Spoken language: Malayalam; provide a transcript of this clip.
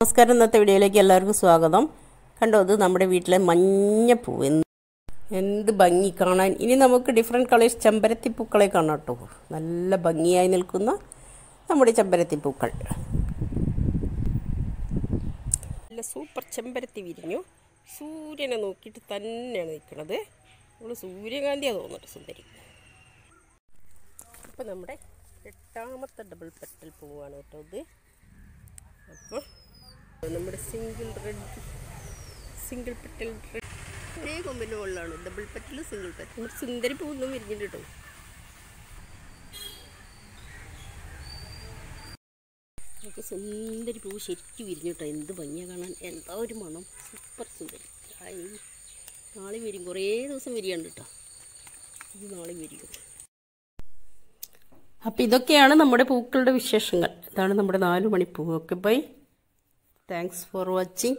നമസ്കാരം. ഇന്നത്തെ വീഡിയോയിലേക്ക് എല്ലാവർക്കും സ്വാഗതം. കണ്ടോ, അത് നമ്മുടെ വീട്ടിലെ മഞ്ഞപ്പൂ എന്ത് ഭംഗി കാണാൻ. ഇനി നമുക്ക് ഡിഫറെൻറ്റ് കളേഴ്സ് ചെമ്പരത്തിപ്പൂക്കളെ കാണാം കേട്ടോ. നല്ല ഭംഗിയായി നിൽക്കുന്ന നമ്മുടെ ചെമ്പരത്തിപ്പൂക്കൾ. നല്ല സൂപ്പർ ചെമ്പരത്തി വിരിഞ്ഞു. സൂര്യനെ നോക്കിയിട്ട് തന്നെയാണ് നിൽക്കുന്നത്. നമ്മൾ സൂര്യകാന്തിയാണ് തോന്നുന്നുണ്ട് സുന്ദരി. അപ്പോൾ നമ്മുടെ 8ാമത്തെ ഡബിൾ പെറ്റൽ പൂവാണ് കേട്ടോ ഇത്. അപ്പോൾ നമ്മുടെ സിംഗിൾ പെറ്റൽ ഒരേ കൊമ്പിൻ്റെ മുകളിലാണ് ഡബിൾ പെറ്റൽ സിംഗിൾ പെറ്റൽ. നമ്മുടെ സുന്ദരി പൂവൊന്നും വിരിഞ്ഞിട്ട് കേട്ടോ. നമുക്ക് സുന്ദരി പൂവ് ശരിക്കും വിരിഞ്ഞിട്ടോ. എന്ത് ഭംഗിയാണ് കാണാൻ, എന്താ ഒരു മണം. സൂപ്പർ സുന്ദരി. നാളെ വിരിയും, കുറേ ദിവസം വിരിയാണ്ട് കേട്ടോ. ഇത് നാളെ വിരിയും. അപ്പോൾ ഇതൊക്കെയാണ് നമ്മുടെ പൂക്കളുടെ വിശേഷങ്ങൾ. ഇതാണ് നമ്മുടെ 4 മണിപ്പൂവ്. Okay, bye. Thanks for watching.